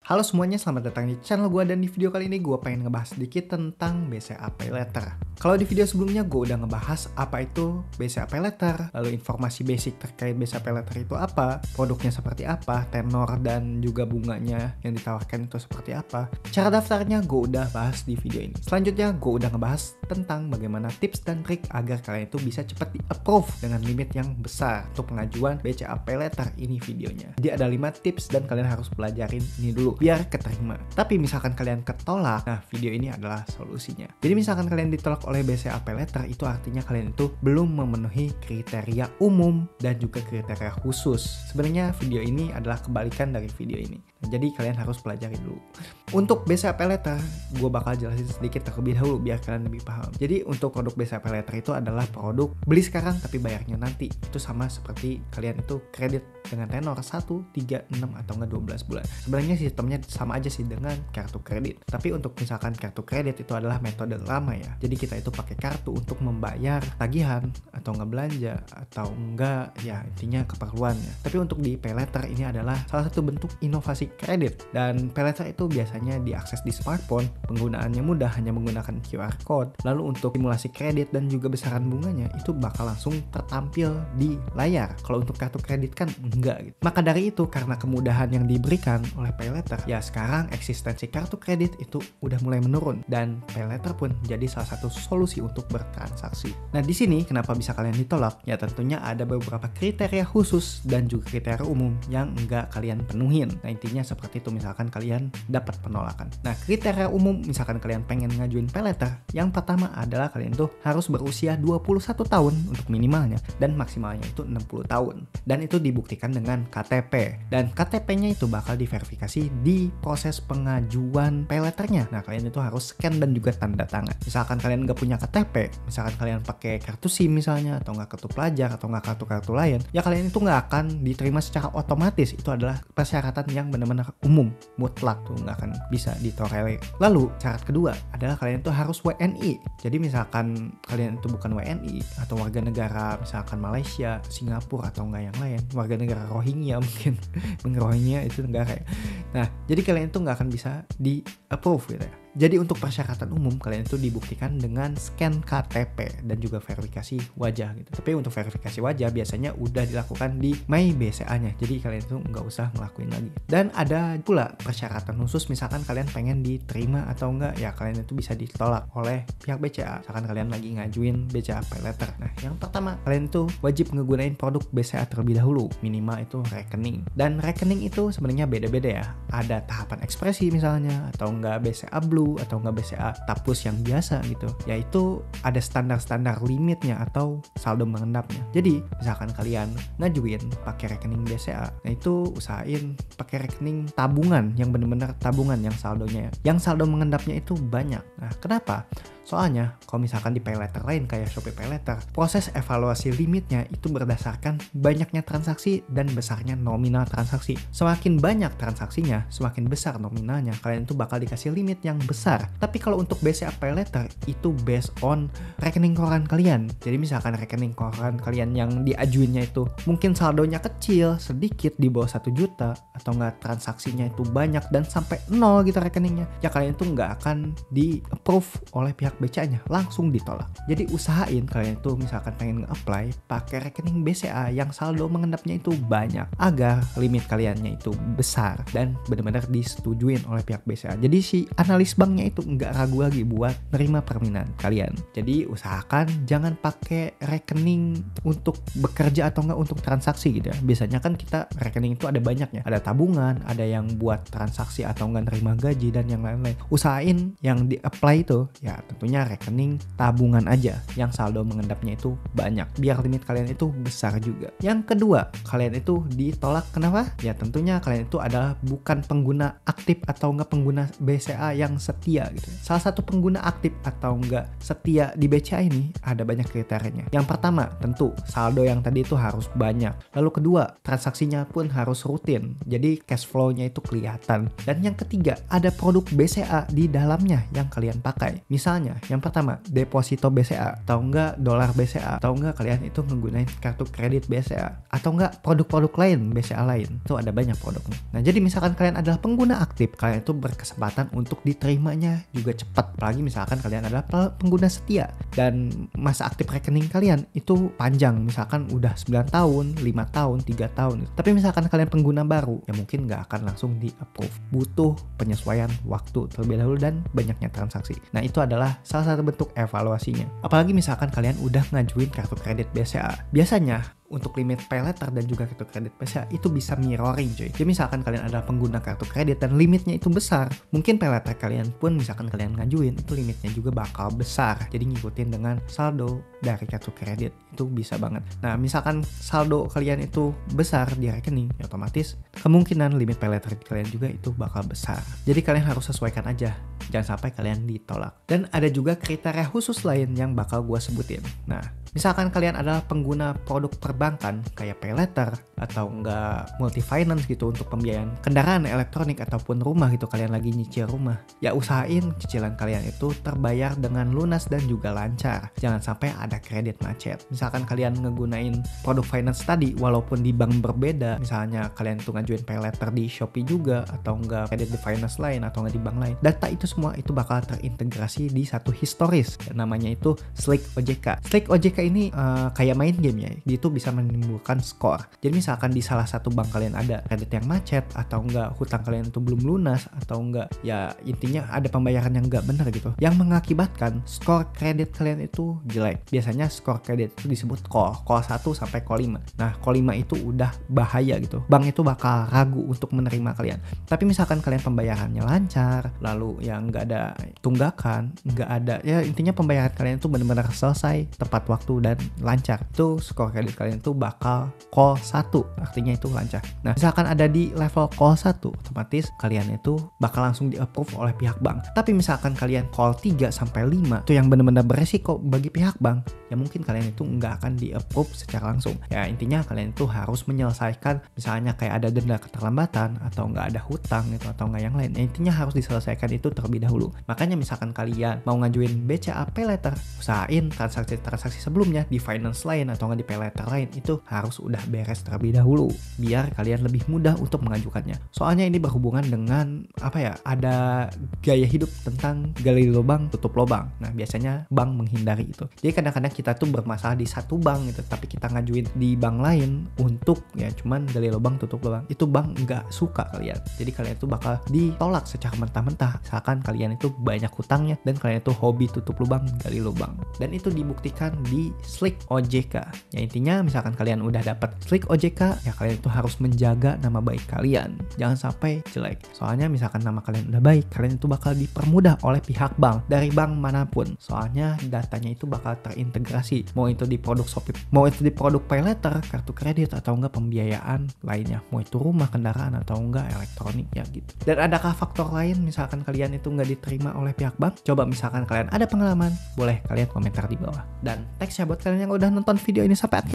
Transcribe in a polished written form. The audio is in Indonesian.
Halo semuanya, selamat datang di channel gue. Dan di video kali ini gue pengen ngebahas sedikit tentang BCA Pay Later. Kalau di video sebelumnya gue udah ngebahas apa itu BCA Pay Later, lalu informasi basic terkait BCA Pay Later itu apa, produknya seperti apa, tenor dan juga bunganya yang ditawarkan itu seperti apa. Cara daftarnya gue udah bahas di video ini. Selanjutnya gue udah ngebahas tentang bagaimana tips dan trik agar kalian itu bisa cepat di-approve dengan limit yang besar untuk pengajuan BCA Pay Later. Ini videonya. Jadi ada 5 tips dan kalian harus pelajarin ini dulu biar keterima. Tapi misalkan kalian ketolak, nah video ini adalah solusinya. Jadi misalkan kalian ditolak oleh BCA Pay Later, itu artinya kalian itu belum memenuhi kriteria umum dan juga kriteria khusus. Sebenarnya video ini adalah kebalikan dari video ini. Jadi kalian harus pelajari dulu. Untuk BCA Pay Later, gue bakal jelasin sedikit terlebih dahulu biar kalian lebih paham. Jadi untuk produk BCA Pay Later itu adalah produk beli sekarang tapi bayarnya nanti. Itu sama seperti kalian itu kredit dengan tenor 1, 3, 6 atau enggak 12 bulan. Sebenarnya sistemnya sama aja sih dengan kartu kredit. Tapi untuk misalkan kartu kredit itu adalah metode lama ya. Jadi kita itu pakai kartu untuk membayar tagihan atau enggak belanja atau enggak ya intinya keperluannya. Tapi untuk di Pay Later ini adalah salah satu bentuk inovasi kredit. Dan Pay Later itu biasanya diakses di smartphone, penggunaannya mudah, hanya menggunakan QR code. Lalu untuk simulasi kredit dan juga besaran bunganya itu bakal langsung tertampil di layar. Kalau untuk kartu kredit kan enggak gitu. Maka dari itu, karena kemudahan yang diberikan oleh Pay Later, ya sekarang eksistensi kartu kredit itu udah mulai menurun dan Pay Later pun jadi salah satu solusi untuk bertransaksi. Nah di sini kenapa bisa kalian ditolak? Ya tentunya ada beberapa kriteria khusus dan juga kriteria umum yang enggak kalian penuhin. Nah intinya seperti itu, misalkan kalian dapat penolakan. Nah kriteria umum misalkan kalian pengen ngajuin Pay Later, yang pertama adalah kalian tuh harus berusia 21 tahun untuk minimalnya dan maksimalnya itu 60 tahun. Dan itu dibuktikan dengan KTP. Dan KTP-nya itu bakal diverifikasi di proses pengajuan Pay Later-nya. Nah kalian itu harus scan dan juga tanda tangan. Misalkan kalian nggak punya KTP, misalkan kalian pakai kartu SIM misalnya, atau nggak kartu pelajar, atau nggak kartu-kartu lain, ya kalian itu nggak akan diterima secara otomatis. Itu adalah persyaratan yang benar-benar umum, mutlak tuh, nggak akan bisa ditolerir. Lalu syarat kedua adalah kalian itu harus WNI. Jadi misalkan kalian itu bukan WNI atau warga negara misalkan Malaysia, Singapura atau nggak yang lain, warga negara Rohingya mungkin, Rohingya itu negara ya. Nah jadi kalian itu nggak akan bisa di approve gitu ya. Jadi untuk persyaratan umum kalian itu dibuktikan dengan scan KTP dan juga verifikasi wajah gitu. Tapi untuk verifikasi wajah biasanya udah dilakukan di My BCA-nya. Jadi kalian itu nggak usah ngelakuin lagi. Dan ada pula persyaratan khusus, misalkan kalian pengen diterima atau enggak, ya kalian itu bisa ditolak oleh pihak BCA. Misalkan kalian lagi ngajuin BCA Pay Later. Nah yang pertama, kalian itu wajib ngegunain produk BCA terlebih dahulu. Minimal itu rekening. Dan rekening itu sebenarnya beda-beda ya. Ada tahapan ekspresi misalnya, atau enggak BCA Blue, atau enggak BCA Tapus yang biasa gitu. Yaitu ada standar-standar limitnya atau saldo mengendapnya. Jadi misalkan kalian ngajuin pakai rekening BCA, nah itu usahain pakai rekening tabungan yang benar-benar tabungan yang saldonya, yang saldo mengendapnya itu banyak. Nah kenapa? Soalnya kalau misalkan di Pay Later lain kayak Shopee Pay Later, proses evaluasi limitnya itu berdasarkan banyaknya transaksi dan besarnya nominal transaksi. Semakin banyak transaksinya, semakin besar nominalnya, kalian itu bakal dikasih limit yang besar. Tapi kalau untuk BCA Pay Later itu based on rekening koran kalian. Jadi misalkan rekening koran kalian yang diajuinnya itu mungkin saldonya kecil, sedikit di bawah 1 juta, atau enggak transaksinya itu banyak dan sampai 0 gitu rekeningnya, ya kalian itu nggak akan di approve oleh pihak BCA-nya, langsung ditolak. Jadi usahain kalian itu misalkan pengen nge-apply pakai rekening BCA yang saldo mengendapnya itu banyak agar limit kaliannya itu besar dan benar-benar disetujuin oleh pihak BCA. Jadi si analis banknya itu nggak ragu lagi buat nerima permintaan kalian. Jadi usahakan jangan pakai rekening untuk bekerja atau enggak untuk transaksi gitu ya. Biasanya kan kita rekening itu ada banyaknya, ada tabungan, ada yang buat transaksi atau enggak nerima gaji dan yang lain-lain. Usahain yang di-apply itu ya tentunya rekening tabungan aja yang saldo mengendapnya itu banyak biar limit kalian itu besar juga. Yang kedua, kalian itu ditolak kenapa? Ya tentunya kalian itu adalah bukan pengguna aktif atau enggak pengguna BCA yang setia gitu. Salah satu pengguna aktif atau enggak setia di BCA ini ada banyak kriterianya. Yang pertama, tentu saldo yang tadi itu harus banyak. Lalu kedua, transaksinya pun harus rutin. Jadi cash flow-nya itu kelihatan. Dan yang ketiga, ada produk BCA di dalamnya yang kalian pakai. Misalnya caranya. Yang pertama, deposito BCA, atau enggak dolar BCA, atau enggak kalian itu menggunakan kartu kredit BCA, atau enggak produk-produk lain BCA lain. Itu ada banyak produknya. Nah, jadi misalkan kalian adalah pengguna aktif, kalian itu berkesempatan untuk diterimanya juga cepat. Apalagi misalkan kalian adalah pengguna setia dan masa aktif rekening kalian itu panjang, misalkan udah 9 tahun, 5 tahun, 3 tahun. Tapi misalkan kalian pengguna baru, ya mungkin nggak akan langsung di approve. Butuh penyesuaian waktu terlebih dahulu dan banyaknya transaksi. Nah, itu adalah salah satu bentuk evaluasinya. Apalagi misalkan kalian udah ngajuin kartu kredit BCA. Biasanya untuk limit paylater dan juga kartu kredit BCA itu bisa mirroring cuy. Jadi misalkan kalian adalah pengguna kartu kredit dan limitnya itu besar, mungkin paylater kalian pun misalkan kalian ngajuin itu limitnya juga bakal besar. Jadi ngikutin dengan saldo dari kartu kredit itu bisa banget. Nah, misalkan saldo kalian itu besar di rekening, ya otomatis kemungkinan limit paylater kalian juga itu bakal besar. Jadi kalian harus sesuaikan aja, jangan sampai kalian ditolak. Dan ada juga kriteria khusus lain yang bakal gue sebutin. Nah, misalkan kalian adalah pengguna produk perbankan kayak paylater atau enggak multi finance gitu untuk pembiayaan kendaraan elektronik ataupun rumah gitu, kalian lagi nyicil rumah, ya usahain cicilan kalian itu terbayar dengan lunas dan juga lancar. Jangan sampai ada kredit macet. Misalkan kalian ngegunain produk finance tadi walaupun di bank berbeda, misalnya kalian tuh ngajuin paylater di Shopee juga atau enggak kredit di finance lain atau enggak di bank lain, data itu semua itu bakal terintegrasi di satu historis, namanya itu Slick OJK. Slick OJK ini kayak main game ya, dia itu bisa menimbulkan skor. Jadi misalkan di salah satu bank kalian ada kredit yang macet atau enggak hutang kalian itu belum lunas atau enggak, ya intinya ada pembayaran yang enggak benar gitu, yang mengakibatkan skor kredit kalian itu jelek. Biasanya skor kredit itu disebut call 1 sampai call 5. Nah, call 5 itu udah bahaya gitu. Bank itu bakal ragu untuk menerima kalian. Tapi misalkan kalian pembayarannya lancar, lalu yang enggak ada tunggakan, enggak ada, ya intinya pembayaran kalian itu benar-benar selesai tepat waktu dan lancar, itu skor kredit kalian itu bakal call 1, artinya itu lancar. Nah, misalkan ada di level call 1, otomatis kalian itu bakal langsung di approve oleh pihak bank. Tapi misalkan kalian call 3 sampai 5 itu yang benar-benar beresiko bagi pihak bank, ya mungkin kalian itu nggak akan di approve secara langsung. Ya intinya kalian itu harus menyelesaikan, misalnya kayak ada denda keterlambatan atau nggak ada hutang gitu atau nggak yang lain, ya intinya harus diselesaikan itu terlebih dahulu. Makanya misalkan kalian mau ngajuin BCA paylater, usahain transaksi sebelumnya di finance lain atau nggak di paylater lain itu harus udah beres terlebih dahulu biar kalian lebih mudah untuk mengajukannya. Soalnya ini berhubungan dengan ada gaya hidup tentang gali lubang tutup lubang. Nah, biasanya bank menghindari itu. Jadi kadang-kadang kita tuh bermasalah di satu bank gitu, tapi kita ngajuin di bank lain untuk ya cuman gali lubang tutup lubang, itu bank nggak suka kalian. Jadi kalian itu bakal ditolak secara mentah-mentah misalkan kalian itu banyak hutangnya dan kalian itu hobi tutup lubang gali lubang. Dan itu dibuktikan di Slick OJK. Ya intinya misalkan kalian udah dapat Slick OJK, ya kalian itu harus menjaga nama baik kalian. Jangan sampai jelek. Soalnya misalkan nama kalian udah baik, kalian itu bakal dipermudah oleh pihak bank dari bank manapun. Soalnya datanya itu bakal terintegrasi. Mau itu di produk Shopee, mau itu di produk paylater, kartu kredit atau enggak pembiayaan lainnya. Mau itu rumah, kendaraan atau enggak elektronik ya gitu. Dan adakah faktor lain misalkan kalian itu nggak diterima oleh pihak bank? Coba misalkan kalian ada pengalaman, boleh kalian komentar di bawah. Dan thanks ya buat kalian yang udah nonton video ini sampai akhir.